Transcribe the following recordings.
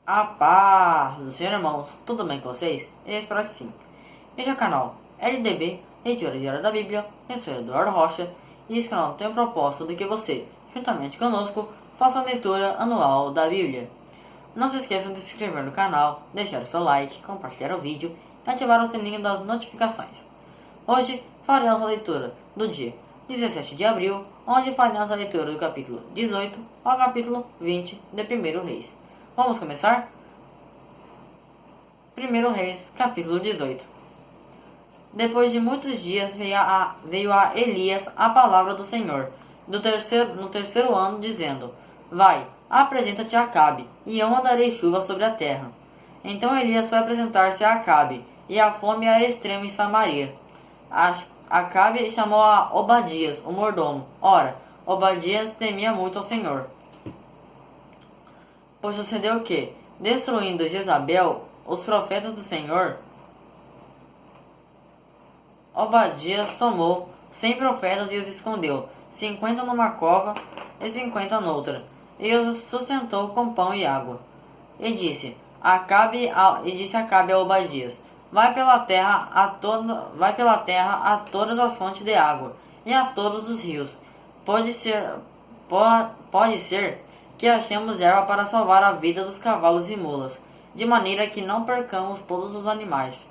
A paz do Senhor, irmãos, tudo bem com vocês? Eu espero que sim. Este é o canal LDB, Leitura Diária da Bíblia. Eu sou Eduardo Rocha e esse canal tem o propósito de que você, juntamente conosco, faça a leitura anual da Bíblia. Não se esqueçam de se inscrever no canal, deixar o seu like, compartilhar o vídeo e ativar o sininho das notificações. Hoje faremos a leitura do dia 17 de abril, onde faremos a leitura do capítulo 18 ao capítulo 20 de 1 Reis. Vamos começar? 1 Reis, capítulo 18. Depois de muitos dias veio a Elias a palavra do Senhor, no terceiro ano, dizendo: Vai, apresenta-te a Acabe, e eu mandarei chuva sobre a terra. Então Elias foi apresentar-se a Acabe, e a fome era extrema em Samaria. Acabe chamou a Obadias, o mordomo. Ora, Obadias temia muito ao Senhor. Pois sucedeu que, destruindo Jezabel, os profetas do Senhor, Obadias tomou 100 profetas e os escondeu, 50 numa cova e 50 noutra, e os sustentou com pão e água. E disse Acabe a Obadias: Vai pela terra a todas as fontes de água e a todos os rios. Pode ser que achemos erva para salvar a vida dos cavalos e mulas, de maneira que não percamos todos os animais.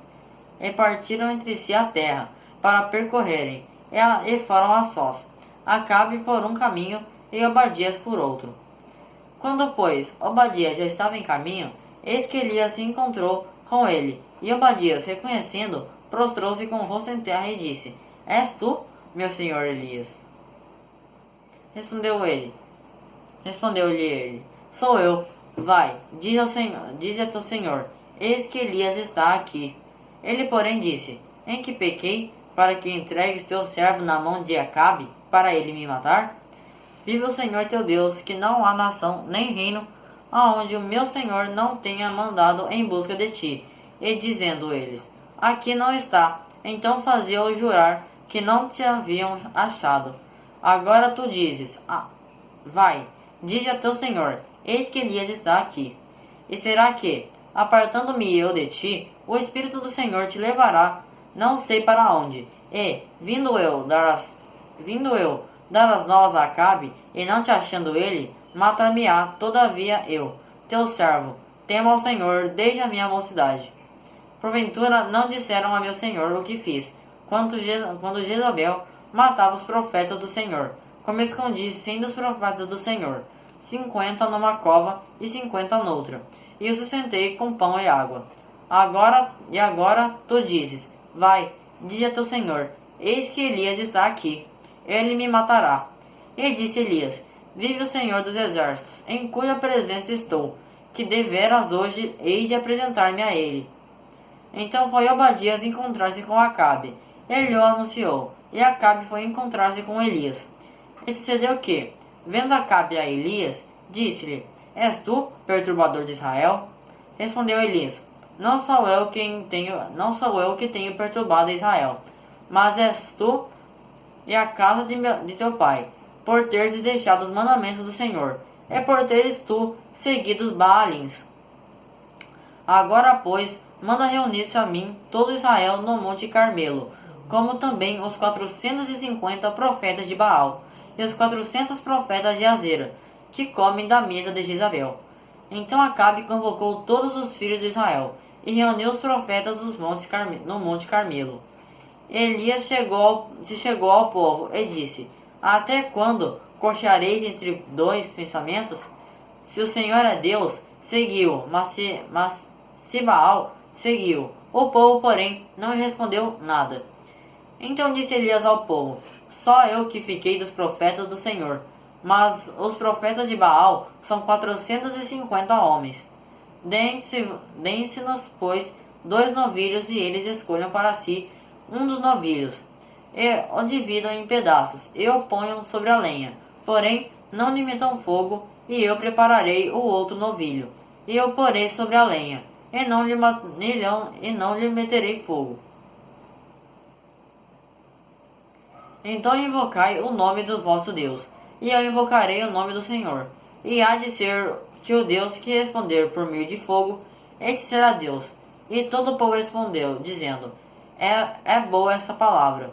E partiram entre si a terra, para percorrerem, e foram a sós, Acabe por um caminho e Obadias por outro. Quando, pois, Obadias já estava em caminho, eis que Elias se encontrou com ele, e Obadias, reconhecendo, prostrou-se com o rosto em terra e disse: És tu, meu senhor Elias? Respondeu-lhe ele: Sou eu. Vai, diz a teu senhor: Eis que Elias está aqui. Ele, porém, disse: Em que pequei, para que entregues teu servo na mão de Acabe, para ele me matar? Vive o Senhor teu Deus, que não há nação nem reino aonde o meu senhor não tenha mandado em busca de ti. E dizendo eles: Aqui não está. Então fazia-o jurar que não te haviam achado. Agora tu dizes: Vai, dize a teu senhor: Eis que Elias está aqui. E será que, apartando-me eu de ti, o Espírito do Senhor te levará, não sei para onde, e, vindo eu dar as novas a Acabe, e não te achando ele, matar-me-á, todavia eu, teu servo, temo ao Senhor desde a minha mocidade. Porventura não disseram a meu senhor o que fiz, quando Jezabel matava os profetas do Senhor, como escondi 100 dos profetas do Senhor, 50 numa cova e 50 noutra, e os sustentei com pão e água. Agora tu dizes: Vai, dize a teu senhor: Eis que Elias está aqui. Ele me matará. E disse Elias: Vive o Senhor dos exércitos, em cuja presença estou, que deveras hoje hei de apresentar-me a ele. Então foi Obadias encontrar-se com Acabe. Ele o anunciou, e Acabe foi encontrar-se com Elias. E sucedeu que, vendo Acabe a Elias, disse-lhe: És tu, perturbador de Israel? Respondeu Elias: Não sou eu que tenho perturbado Israel, mas és tu e a casa de teu pai, por teres deixado os mandamentos do Senhor, e por teres tu seguido os Baalins. Agora, pois, manda reunir-se a mim todo Israel no monte Carmelo, como também os 450 profetas de Baal, e os 400 profetas de Azera, que comem da mesa de Jezabel. Então Acabe convocou todos os filhos de Israel, e reuniu os profetas no monte Carmelo. Elias se chegou ao povo e disse: Até quando cocheareis entre dois pensamentos? Se o Senhor é Deus, seguiu, mas se Baal, seguiu. O povo, porém, não lhe respondeu nada. Então disse Elias ao povo: Só eu que fiquei dos profetas do Senhor, mas os profetas de Baal são 450 homens. Deem-se-nos, pois, 2 novilhos, e eles escolham para si um dos novilhos, e o dividam em pedaços, e o ponham sobre a lenha. Porém, não lhe metam fogo, e eu prepararei o outro novilho, e o porei sobre a lenha, e não lhe meterei fogo. Então invocai o nome do vosso Deus, e eu invocarei o nome do Senhor, e há de ser que o Deus que responder por meio de fogo, esse será Deus. E todo o povo respondeu, dizendo, é boa esta palavra.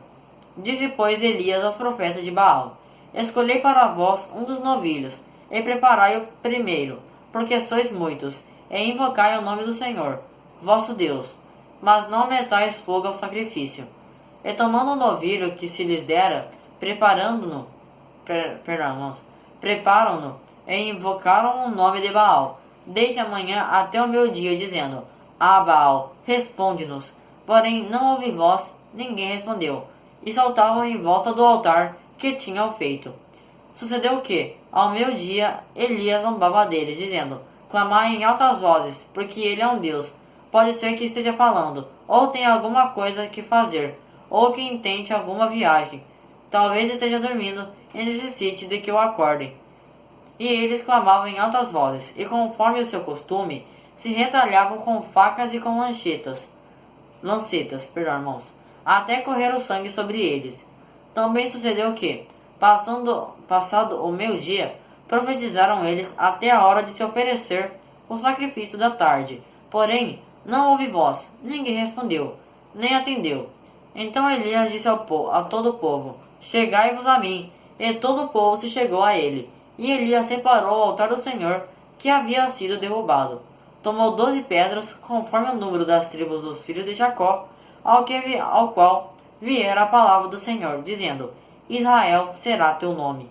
Disse, pois, Elias aos profetas de Baal, escolhei para vós um dos novilhos, e preparai-o primeiro, porque sois muitos, e invocai o nome do Senhor, vosso Deus, mas não metais fogo ao sacrifício. E tomando o novilho que se lhes dera, preparam-no, e invocaram o nome de Baal, desde a manhã até o meio-dia, dizendo, Baal, responde-nos. Porém não houve voz, ninguém respondeu, e saltavam em volta do altar que tinham feito. Sucedeu que, ao meio-dia, Elias zombava deles, dizendo, clamai em altas vozes, porque ele é um Deus. Pode ser que esteja falando, ou tenha alguma coisa que fazer, ou que intente alguma viagem. Talvez esteja dormindo e necessite de que o acordem. E eles clamavam em altas vozes, e conforme o seu costume, se retalhavam com facas e com lancetas, até correr o sangue sobre eles. Também sucedeu que, passado o meio-dia, profetizaram eles até a hora de se oferecer o sacrifício da tarde. Porém, não houve voz, ninguém respondeu, nem atendeu. Então Elias disse a todo o povo, chegai-vos a mim. E todo o povo se chegou a ele. E Elias separou o altar do Senhor, que havia sido derrubado. Tomou 12 pedras, conforme o número das tribos dos filhos de Jacó, ao qual viera a palavra do Senhor, dizendo, Israel será teu nome.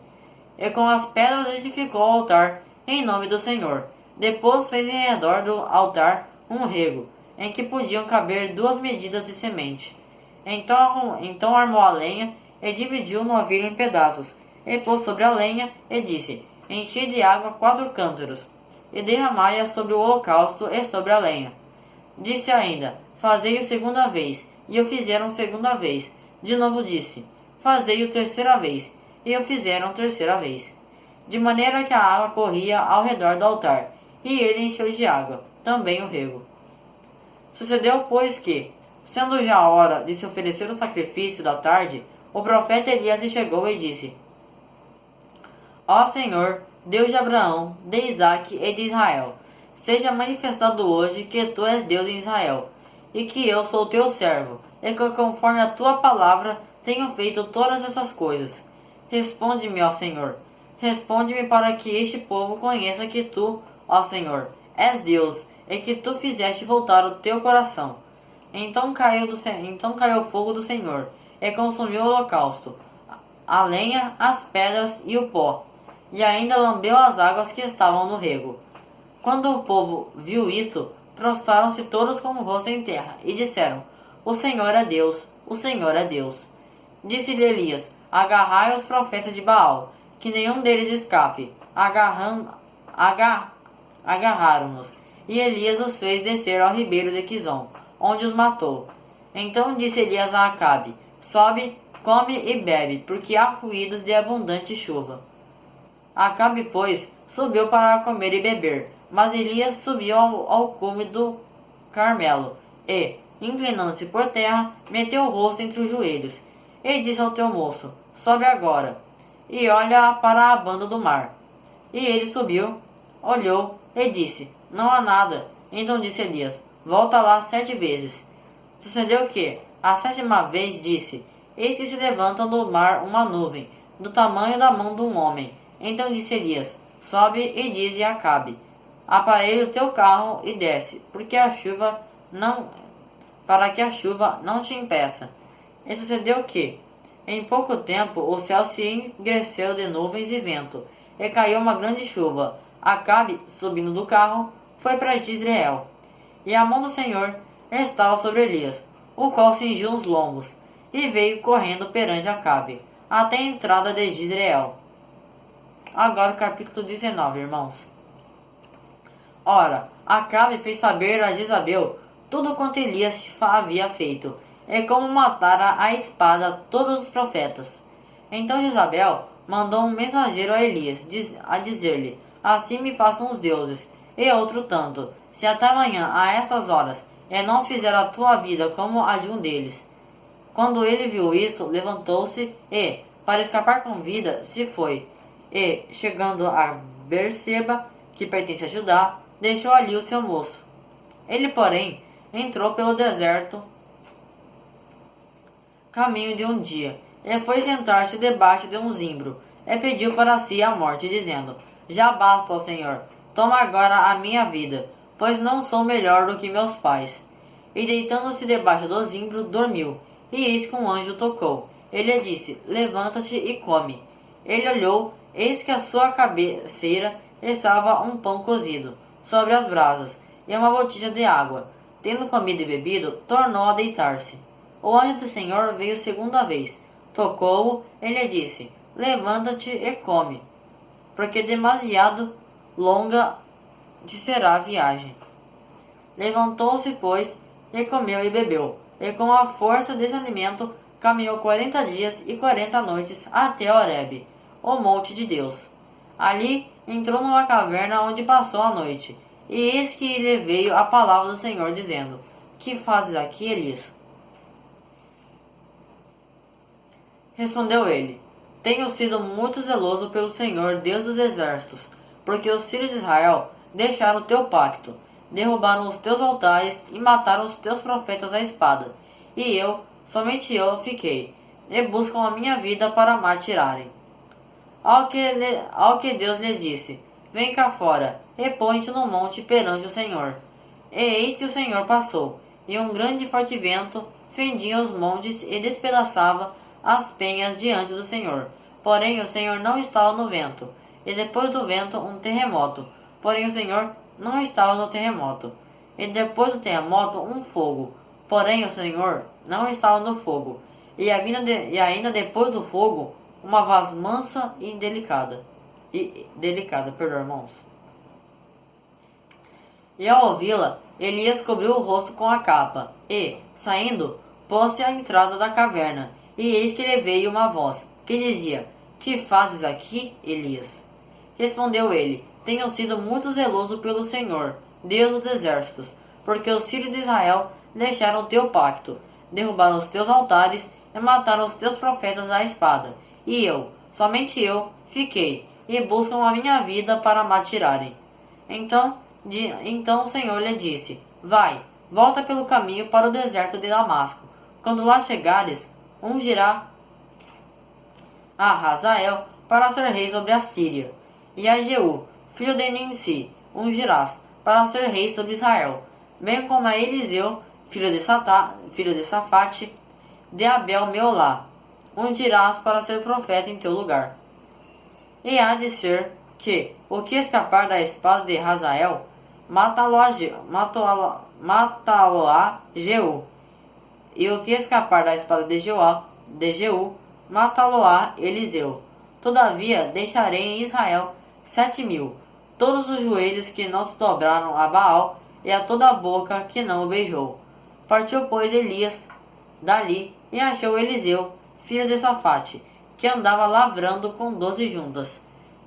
E com as pedras edificou o altar, em nome do Senhor. Depois fez em redor do altar um rego, em que podiam caber 2 medidas de semente. Então armou a lenha, e dividiu o novilho em pedaços, e pôs sobre a lenha, e disse, enchi de água 4 cântaros, e derramai-a sobre o holocausto e sobre a lenha. Disse ainda, fazei-o segunda vez, e o fizeram segunda vez. De novo disse, fazei-o terceira vez, e o fizeram terceira vez. De maneira que a água corria ao redor do altar, e ele encheu de água, também o rego. Sucedeu, pois, que, sendo já a hora de se oferecer o sacrifício da tarde, o profeta Elias se chegou e disse, Ó Senhor, Deus de Abraão, de Isaque e de Israel, seja manifestado hoje que tu és Deus em Israel, e que eu sou teu servo, e que conforme a tua palavra tenho feito todas estas coisas. Responde-me, ó Senhor, responde-me para que este povo conheça que tu, ó Senhor, és Deus, e que tu fizeste voltar o teu coração. Então caiu o fogo do Senhor, e consumiu o holocausto, a lenha, as pedras e o pó, e ainda lambeu as águas que estavam no rego. Quando o povo viu isto, prostraram-se todos como rosto em terra, e disseram, O Senhor é Deus, o Senhor é Deus. Disse-lhe Elias, agarrai os profetas de Baal, que nenhum deles escape. Agarraram-nos, e Elias os fez descer ao ribeiro de Quizom, onde os matou. Então disse Elias a Acabe, sobe, come e bebe, porque há ruídos de abundante chuva. Acabe, pois, subiu para comer e beber, mas Elias subiu ao cume do Carmelo, e, inclinando-se por terra, meteu o rosto entre os joelhos, e disse ao teu moço, sobe agora, e olha para a banda do mar. E ele subiu, olhou, e disse, não há nada. Então disse Elias, volta lá 7 vezes. Sucedeu que, a 7ª vez, disse, eis que se levanta do mar uma nuvem, do tamanho da mão de um homem. Então disse Elias, sobe e dize a Acabe, aparelha o teu carro e desce, para que a chuva não te impeça. E sucedeu que, em pouco tempo, o céu se engreceu de nuvens e vento, e caiu uma grande chuva. Acabe, subindo do carro, foi para Jezreel. E a mão do Senhor estava sobre Elias, o qual cingiu os lombos, e veio correndo perante Acabe, até a entrada de Jezreel. Agora o capítulo 19, irmãos. Ora, Acabe fez saber a Jezabel tudo quanto Elias havia feito, e como matara a espada todos os profetas. Então Jezabel mandou um mensageiro a Elias, a dizer-lhe, assim me façam os deuses, e outro tanto, se até amanhã a essas horas, e não fizer a tua vida como a de um deles. Quando ele viu isso, levantou-se e, para escapar com vida, se foi. E, chegando a Berseba, que pertence a Judá, deixou ali o seu moço. Ele, porém, entrou pelo deserto caminho de um dia, e foi sentar-se debaixo de um zimbro, e pediu para si a morte, dizendo: Já basta, ó Senhor, toma agora a minha vida, pois não sou melhor do que meus pais. E deitando-se debaixo do zimbro, dormiu. E eis que um anjo tocou. Ele lhe disse: Levanta-te e come. Ele olhou, eis que à sua cabeceira estava um pão cozido, sobre as brasas, e uma botija de água. Tendo comido e bebido, tornou a deitar-se. O anjo do Senhor veio segunda vez, tocou-o e lhe disse: Levanta-te e come, porque demasiado longa te será a viagem. Levantou-se, pois, e comeu e bebeu, e com a força desse alimento caminhou 40 dias e 40 noites até Horebe, o monte de Deus. Ali entrou numa caverna onde passou a noite, e eis que lhe veio a palavra do Senhor, dizendo: Que fazes aqui, Elias? Respondeu ele: Tenho sido muito zeloso pelo Senhor, Deus dos exércitos, porque os filhos de Israel deixaram o teu pacto, derrubaram os teus altares e mataram os teus profetas à espada. E eu, somente eu, fiquei, e buscam a minha vida para me atirarem. Ao que Deus lhe disse: Vem cá fora, e põe-te no monte perante o Senhor. E eis que o Senhor passou, e um grande e forte vento fendia os montes e despedaçava as penhas diante do Senhor. Porém o Senhor não estava no vento, e depois do vento um terremoto. Porém o Senhor não estava no terremoto. E depois do terremoto um fogo. Porém o Senhor não estava no fogo. E ainda depois do fogo, uma voz mansa e delicada. Perdão, irmãos. E ao ouvi-la, Elias cobriu o rosto com a capa, e, saindo, pôs-se à entrada da caverna. E eis que lhe veio uma voz, que dizia: Que fazes aqui, Elias? Respondeu ele: Tenho sido muito zeloso pelo Senhor, Deus dos exércitos, porque os filhos de Israel deixaram o teu pacto, derrubaram os teus altares e mataram os teus profetas à espada. E eu, somente eu, fiquei, e buscam a minha vida para me atirarem. Então o Senhor lhe disse: Vai, volta pelo caminho para o deserto de Damasco. Quando lá chegares, ungirá a Hazael para ser rei sobre a Síria, e a Jeú, filho de Nimsi, ungirás para ser rei sobre Israel, bem como a Eliseu, filho de Safate, de Abel Meolá, ungirás para ser profeta em teu lugar. E há de ser que o que escapar da espada de Hazael, matá-lo-á Jeú, e o que escapar da espada de Jeú, matá-lo-á Eliseu. Todavia deixarei em Israel 7.000, todos os joelhos que não se dobraram a Baal, e a toda a boca que não o beijou. Partiu, pois, Elias dali, e achou Eliseu, filho de Safate, que andava lavrando com 12 juntas,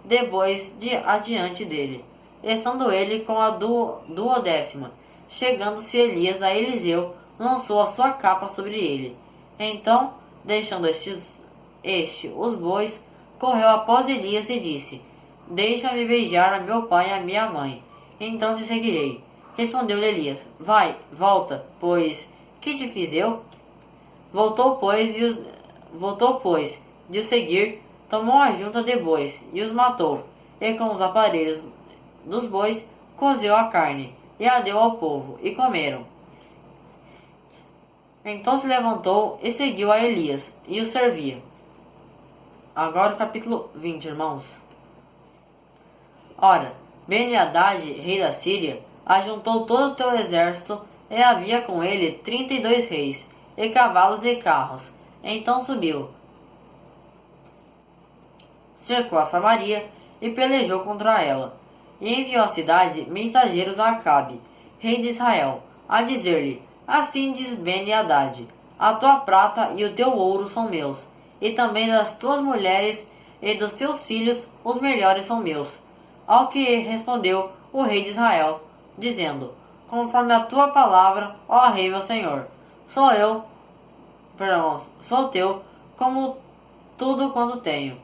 depois adiante dele, estando ele com a duodécima. Chegando-se Elias a Eliseu, lançou a sua capa sobre ele. Então, deixando os bois, correu após Elias e disse: Deixa-me beijar a meu pai e a minha mãe, então te seguirei. Respondeu-lhe Elias: Vai, volta, pois, que te fiz eu? Voltou, pois, de o seguir, tomou a junta de bois e os matou, e com os aparelhos dos bois cozeu a carne, e a deu ao povo, e comeram. Então se levantou e seguiu a Elias, e o servia. Agora o capítulo 20, irmãos. Ora, Ben-Hadad, rei da Síria, ajuntou todo o teu exército, e havia com ele 32 reis, e cavalos e carros. Então subiu, cercou a Samaria, e pelejou contra ela. E enviou à cidade mensageiros a Acabe, rei de Israel, a dizer-lhe: Assim diz Ben-Hadad: A tua prata e o teu ouro são meus, e também das tuas mulheres e dos teus filhos os melhores são meus. Ao que respondeu o rei de Israel, dizendo: Conforme a tua palavra, ó rei meu senhor, sou teu, como tudo quanto tenho.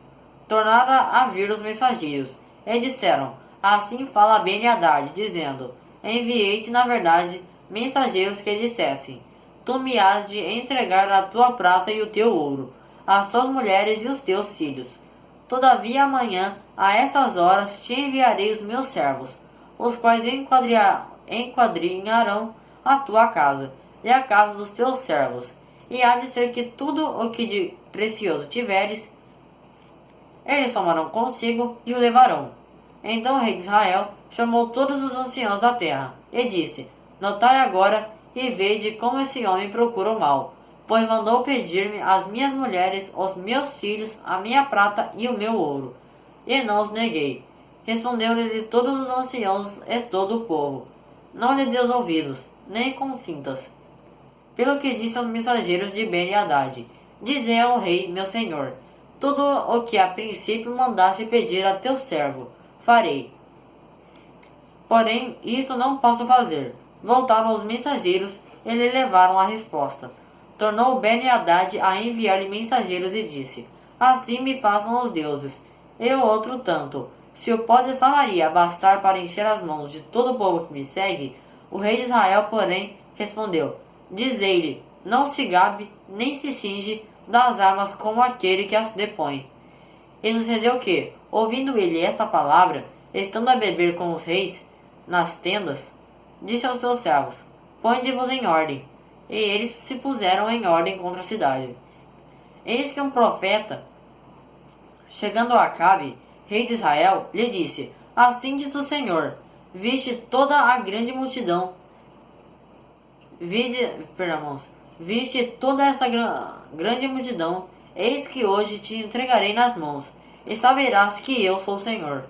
Tornaram a vir os mensageiros, e disseram: Assim fala Ben-Hadad, dizendo: Enviei-te, na verdade, mensageiros que dissessem: Tu me has de entregar a tua prata e o teu ouro, as tuas mulheres e os teus filhos. Todavia amanhã, a essas horas, te enviarei os meus servos, os quais enquadrinharão a tua casa e a casa dos teus servos. E há de ser que tudo o que de precioso tiveres, eles tomarão consigo e o levarão. Então o rei de Israel chamou todos os anciãos da terra e disse: Notai agora e vede como esse homem procura o mal, pois mandou pedir-me as minhas mulheres, os meus filhos, a minha prata e o meu ouro, e não os neguei. Respondeu-lhe todos os anciãos e todo o povo: Não lhe deus ouvidos, nem consintas. Pelo que disse aos mensageiros de Ben-Hadad: Dizei ao rei, meu senhor: Tudo o que a princípio mandaste pedir a teu servo, farei. Porém, isto não posso fazer. Voltaram os mensageiros e lhe levaram a resposta. Tornou Ben-Hadad a enviar-lhe mensageiros e disse: Assim me façam os deuses. E o outro tanto. Se o pó de Samaria bastar para encher as mãos de todo o povo que me segue, o rei de Israel, porém, respondeu: Dizei-lhe, não se gabe, nem se cinge das armas como aquele que as depõe. E sucedeu que, ouvindo ele esta palavra, estando a beber com os reis, nas tendas, disse aos seus servos: Ponde-vos em ordem. E eles se puseram em ordem contra a cidade. Eis que um profeta, chegando a Acabe, rei de Israel, lhe disse: Assim diz o Senhor: Viste toda a grande multidão, viste toda essa grande multidão, eis que hoje te entregarei nas mãos, e saberás que eu sou o Senhor.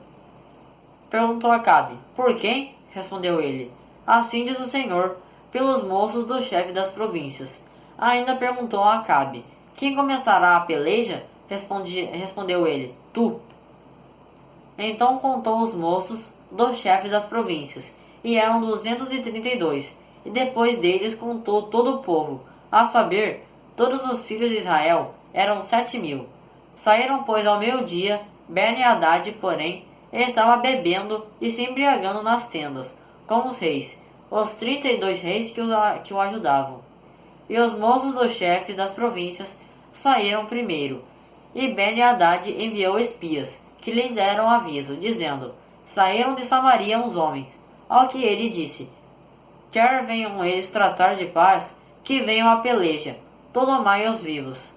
Perguntou Acabe: Por quem? Respondeu ele: Assim diz o Senhor, pelos moços do chefe das províncias. Ainda perguntou a Acabe: Quem começará a peleja? Respondeu ele: Tu. Então contou os moços dos chefes das províncias, e eram 232, e depois deles contou todo o povo, a saber, todos os filhos de Israel, eram 7.000. Saíram, pois, ao meio-dia. Ben-Hadad, porém, estava bebendo e se embriagando nas tendas, com os reis, os 32 reis que o ajudavam. E os moços dos chefes das províncias saíram primeiro. E Ben-Hadad enviou espias, que lhe deram aviso, dizendo: Saíram de Samaria uns homens. Ao que ele disse: Quer venham eles tratar de paz, que venham a peleja. Tomai-os vivos.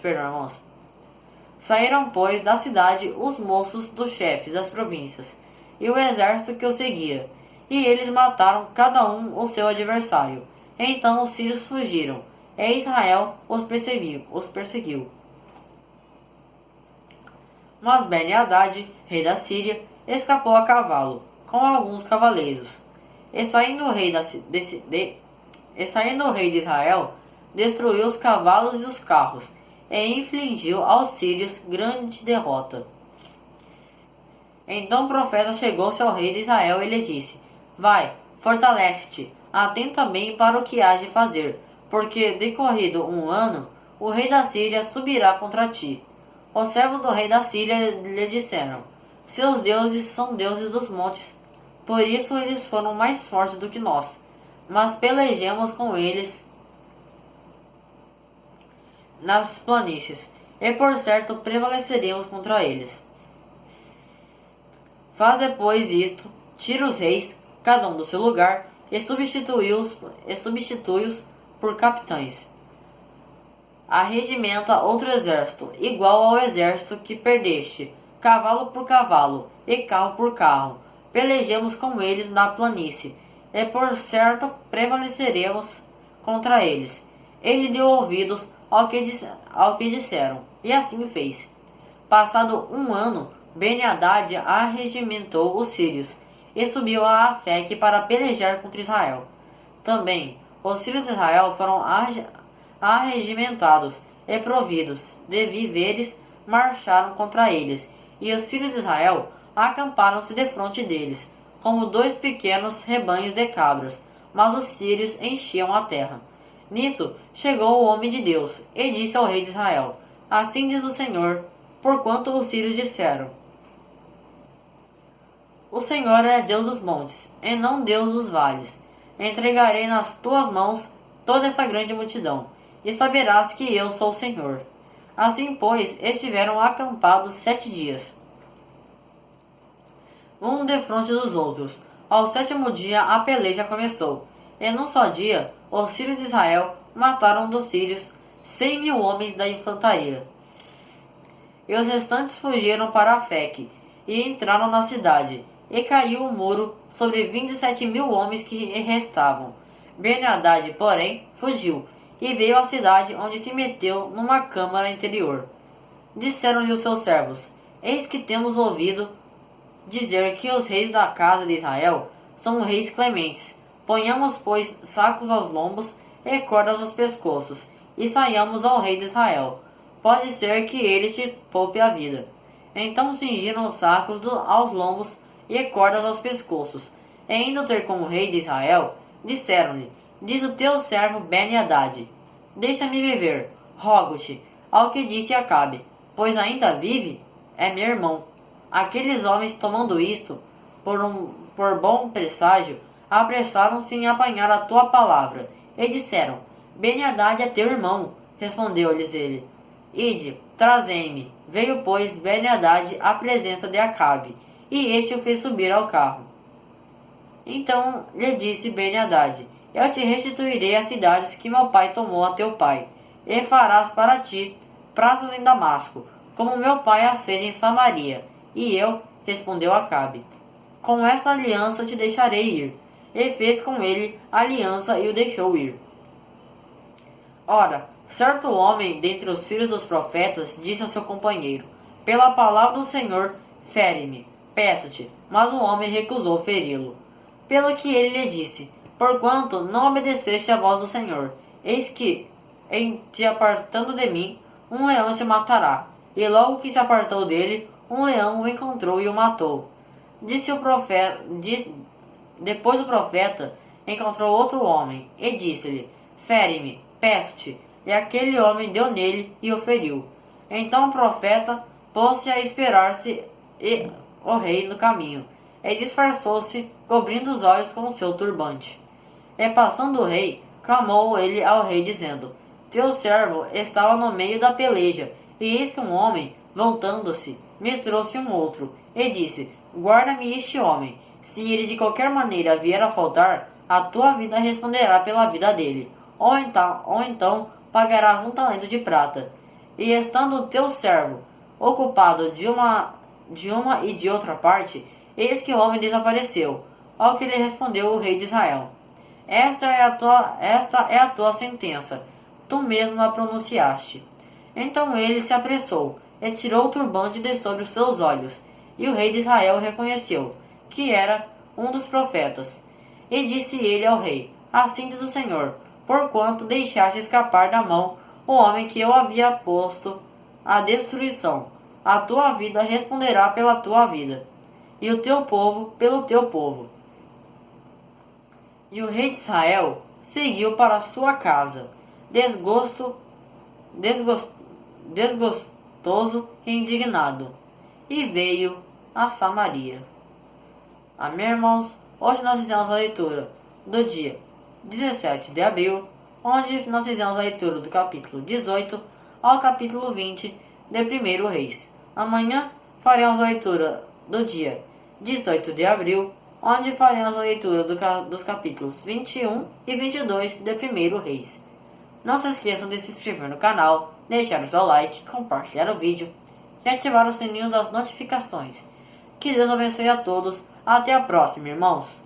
Irmãos. Saíram, pois, da cidade os moços dos chefes das províncias, e o exército que os seguia, e eles mataram cada um o seu adversário. Então os sírios fugiram, e Israel os perseguiu. Mas Ben-Hadad, rei da Síria, escapou a cavalo, com alguns cavaleiros. E saindo o rei de Israel, destruiu os cavalos e os carros, e infligiu aos sírios grande derrota. Então o profeta chegou-se ao rei de Israel e lhe disse: Vai, fortalece-te, atenta bem para o que hás de fazer, porque, decorrido um ano, o rei da Síria subirá contra ti. Os servos do rei da Síria lhe disseram: Seus deuses são deuses dos montes, por isso eles foram mais fortes do que nós. Mas pelejemos com eles nas planícies, e por certo prevaleceremos contra eles. Faz depois isto, tira os reis, cada um do seu lugar, e substitui-os por capitães. Arregimenta outro exército, igual ao exército que perdeste, cavalo por cavalo, e carro por carro. Pelejemos com eles na planície, e por certo prevaleceremos contra eles. Ele deu ouvidos ao que disseram, e assim fez. Passado um ano, Ben-Hadad arregimentou os sírios, e subiu a Afeque para pelejar contra Israel. Também, os filhos de Israel foram arregimentados e providos de víveres, marcharam contra eles, e os filhos de Israel acamparam-se defronte deles, como 2 pequenos rebanhos de cabras, mas os sírios enchiam a terra. Nisso chegou o homem de Deus, e disse ao rei de Israel: Assim diz o Senhor, porquanto os sírios disseram: O Senhor é Deus dos montes, e não Deus dos vales. Entregarei nas tuas mãos toda esta grande multidão, e saberás que eu sou o Senhor. Assim, pois, estiveram acampados 7 dias, um defronte dos outros. Ao 7º dia a peleja começou, e num só dia os sírios de Israel mataram dos sírios 100.000 homens da infantaria. E os restantes fugiram para Afeque, e entraram na cidade, e caiu o muro sobre 27.000 homens que restavam. Ben-Hadad, porém, fugiu, e veio à cidade, onde se meteu numa câmara interior. Disseram-lhe os seus servos: Eis que temos ouvido dizer que os reis da casa de Israel são reis clementes. Ponhamos, pois, sacos aos lombos e cordas aos pescoços, e saiamos ao rei de Israel. Pode ser que ele te poupe a vida. Então cingiram os sacos aos lombos e cordas aos pescoços, e indo ter com o rei de Israel, disseram-lhe: Diz o teu servo Ben-Hadad: Deixa-me viver, rogo-te. Ao que disse Acabe: Pois ainda vive? É meu irmão. Aqueles homens, tomando isto por bom presságio, apressaram-se em apanhar a tua palavra, e disseram: Ben-Hadad é teu irmão. Respondeu-lhes ele: Ide, trazei-me. Veio, pois, Ben-Hadad à presença de Acabe, e este o fez subir ao carro. Então lhe disse Ben-Hadad: Eu te restituirei as cidades que meu pai tomou a teu pai, e farás para ti praças em Damasco, como meu pai as fez em Samaria. E eu, respondeu Acabe, com essa aliança te deixarei ir. E fez com ele aliança e o deixou ir. Ora, certo homem dentre os filhos dos profetas disse ao seu companheiro: Pela palavra do Senhor, fere-me, peço-te. Mas o homem recusou feri-lo. Pelo que ele lhe disse: Porquanto não obedeceste à voz do Senhor, eis que, em te apartando de mim, um leão te matará. E logo que se apartou dele, um leão o encontrou e o matou. Disse o profeta. Depois o profeta encontrou outro homem, e disse-lhe: Fere-me, peço-te. E aquele homem deu nele e o feriu. Então o profeta pôs-se a esperar-se o rei no caminho, e disfarçou-se, cobrindo os olhos com o seu turbante. E passando o rei, clamou ele ao rei, dizendo: Teu servo estava no meio da peleja, e eis que um homem, voltando-se, me trouxe um outro, e disse: Guarda-me este homem. Se ele de qualquer maneira vier a faltar, a tua vida responderá pela vida dele, ou então pagarás 1 talento de prata. E estando o teu servo ocupado de uma e de outra parte, eis que o homem desapareceu. Ao que lhe respondeu o rei de Israel: Esta é a tua sentença, tu mesmo a pronunciaste. Então ele se apressou, e tirou o turbante de sobre os seus olhos, e o rei de Israel reconheceu que era um dos profetas. E disse ele ao rei: Assim diz o Senhor: Porquanto deixaste escapar da mão o homem que eu havia posto à destruição, a tua vida responderá pela tua vida, e o teu povo pelo teu povo. E o rei de Israel seguiu para sua casa, desgostoso e indignado, e veio a Samaria. Amém, irmãos? Hoje nós fizemos a leitura do dia 17 de abril, onde nós fizemos a leitura do capítulo 18 ao capítulo 20 de 1 Reis. Amanhã faremos a leitura do dia 18 de abril, onde faremos a leitura dos capítulos 21 e 22 de 1 Reis. Não se esqueçam de se inscrever no canal, deixar o seu like, compartilhar o vídeo e ativar o sininho das notificações. Que Deus abençoe a todos. Até a próxima, irmãos.